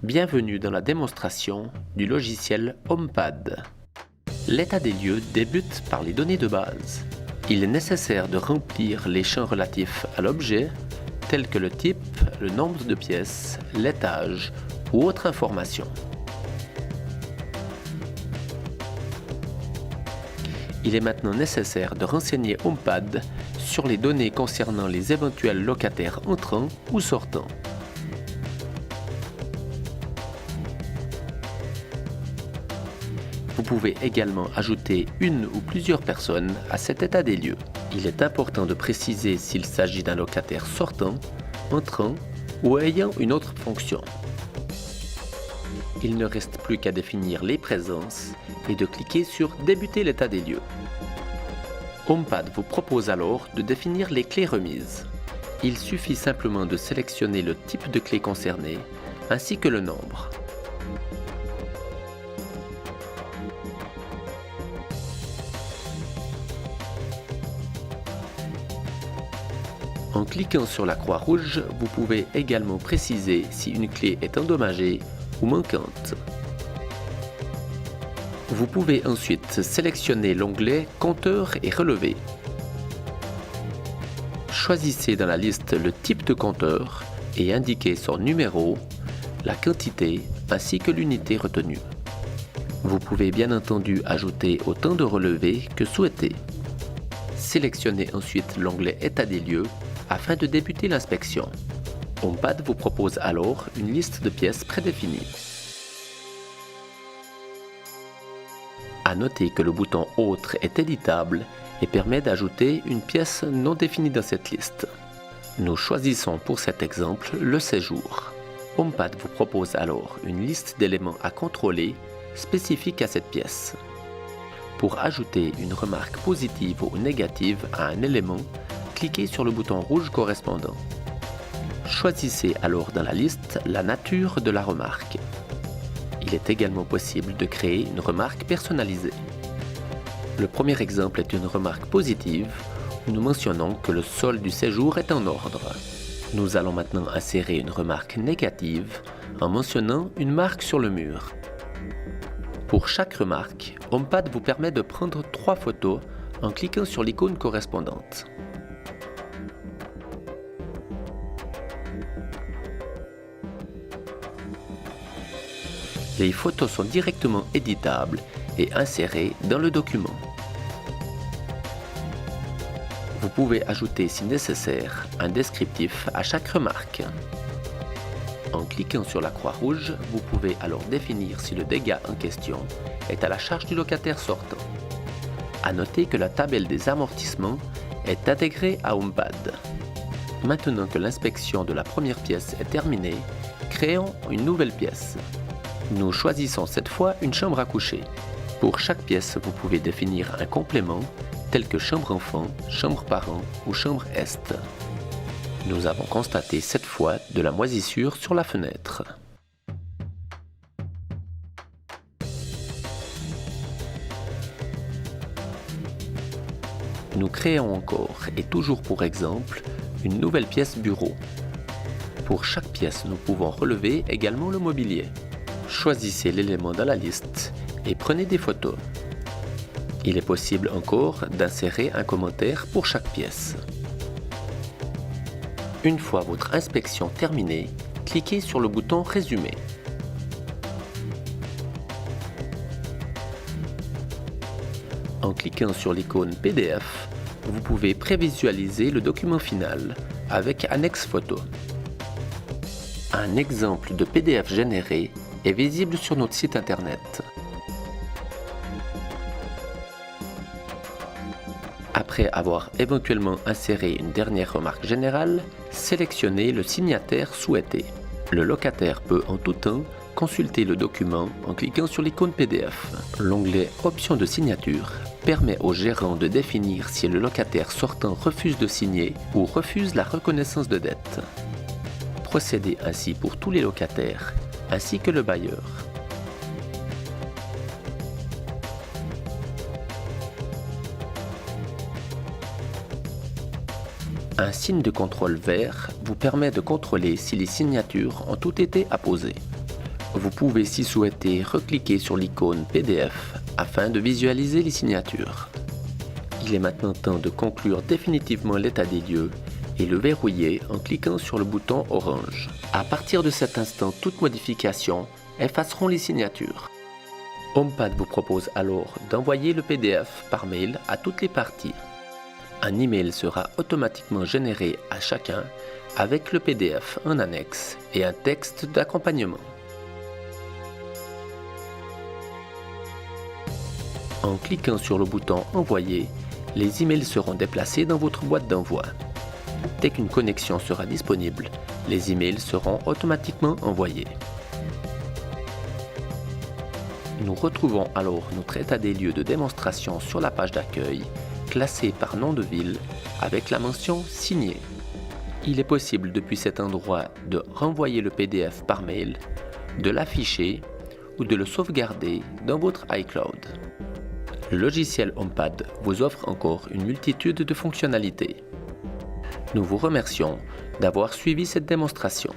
Bienvenue dans la démonstration du logiciel HomePad. L'état des lieux débute par les données de base. Il est nécessaire de remplir les champs relatifs à l'objet, tels que le type, le nombre de pièces, l'étage ou autre information. Il est maintenant nécessaire de renseigner HomePad sur les données concernant les éventuels locataires entrants ou sortants. Vous pouvez également ajouter une ou plusieurs personnes à cet état des lieux. Il est important de préciser s'il s'agit d'un locataire sortant, entrant ou ayant une autre fonction. Il ne reste plus qu'à définir les présences et de cliquer sur « Débuter l'état des lieux ». HomePad vous propose alors de définir les clés remises. Il suffit simplement de sélectionner le type de clé concernée ainsi que le nombre. En cliquant sur la croix rouge, vous pouvez également préciser si une clé est endommagée ou manquante. Vous pouvez ensuite sélectionner l'onglet « Compteur et relevé ». Choisissez dans la liste le type de compteur et indiquez son numéro, la quantité ainsi que l'unité retenue. Vous pouvez bien entendu ajouter autant de relevés que souhaité. Sélectionnez ensuite l'onglet « État des lieux » afin de débuter l'inspection. HomePad vous propose alors une liste de pièces prédéfinie. À noter que le bouton « Autre » est éditable et permet d'ajouter une pièce non définie dans cette liste. Nous choisissons pour cet exemple le séjour. HomePad vous propose alors une liste d'éléments à contrôler spécifiques à cette pièce. Pour ajouter une remarque positive ou négative à un élément, cliquez sur le bouton rouge correspondant. Choisissez alors dans la liste la nature de la remarque. Il est également possible de créer une remarque personnalisée. Le premier exemple est une remarque positive où nous mentionnons que le sol du séjour est en ordre. Nous allons maintenant insérer une remarque négative en mentionnant une marque sur le mur. Pour chaque remarque, HomePad vous permet de prendre 3 photos en cliquant sur l'icône correspondante. Les photos sont directement éditables et insérées dans le document. Vous pouvez ajouter, si nécessaire, un descriptif à chaque remarque. En cliquant sur la croix rouge, vous pouvez alors définir si le dégât en question est à la charge du locataire sortant. À noter que la tabelle des amortissements est intégrée à HomePad. Maintenant que l'inspection de la première pièce est terminée, créons une nouvelle pièce. Nous choisissons cette fois une chambre à coucher. Pour chaque pièce, vous pouvez définir un complément tel que chambre enfant, chambre parent ou chambre est. Nous avons constaté cette fois de la moisissure sur la fenêtre. Nous créons encore, et toujours pour exemple, une nouvelle pièce bureau. Pour chaque pièce, nous pouvons relever également le mobilier. Choisissez l'élément dans la liste et prenez des photos. Il est possible encore d'insérer un commentaire pour chaque pièce. Une fois votre inspection terminée, cliquez sur le bouton « Résumer ». En cliquant sur l'icône PDF, vous pouvez prévisualiser le document final avec annexe photo. Un exemple de PDF généré est visible sur notre site internet. Après avoir éventuellement inséré une dernière remarque générale, sélectionnez le signataire souhaité. Le locataire peut en tout temps consulter le document en cliquant sur l'icône PDF. L'onglet « Options de signature » permet au gérant de définir si le locataire sortant refuse de signer ou refuse la reconnaissance de dette. Procédez ainsi pour tous les locataires, ainsi que le bailleur. Un signe de contrôle vert vous permet de contrôler si les signatures ont toutes été apposées. Vous pouvez, si souhaité, recliquer sur l'icône PDF afin de visualiser les signatures. Il est maintenant temps de conclure définitivement l'état des lieux et le verrouiller en cliquant sur le bouton orange. À partir de cet instant, toute modification effaceront les signatures. HomePad vous propose alors d'envoyer le PDF par mail à toutes les parties. Un email sera automatiquement généré à chacun avec le PDF en annexe et un texte d'accompagnement. En cliquant sur le bouton Envoyer, les emails seront déplacés dans votre boîte d'envoi. Dès qu'une connexion sera disponible, les emails seront automatiquement envoyés. Nous retrouvons alors notre état des lieux de démonstration sur la page d'accueil, classé par nom de ville, avec la mention Signé. Il est possible depuis cet endroit de renvoyer le PDF par mail, de l'afficher ou de le sauvegarder dans votre iCloud. Le logiciel HomePad vous offre encore une multitude de fonctionnalités. Nous vous remercions d'avoir suivi cette démonstration.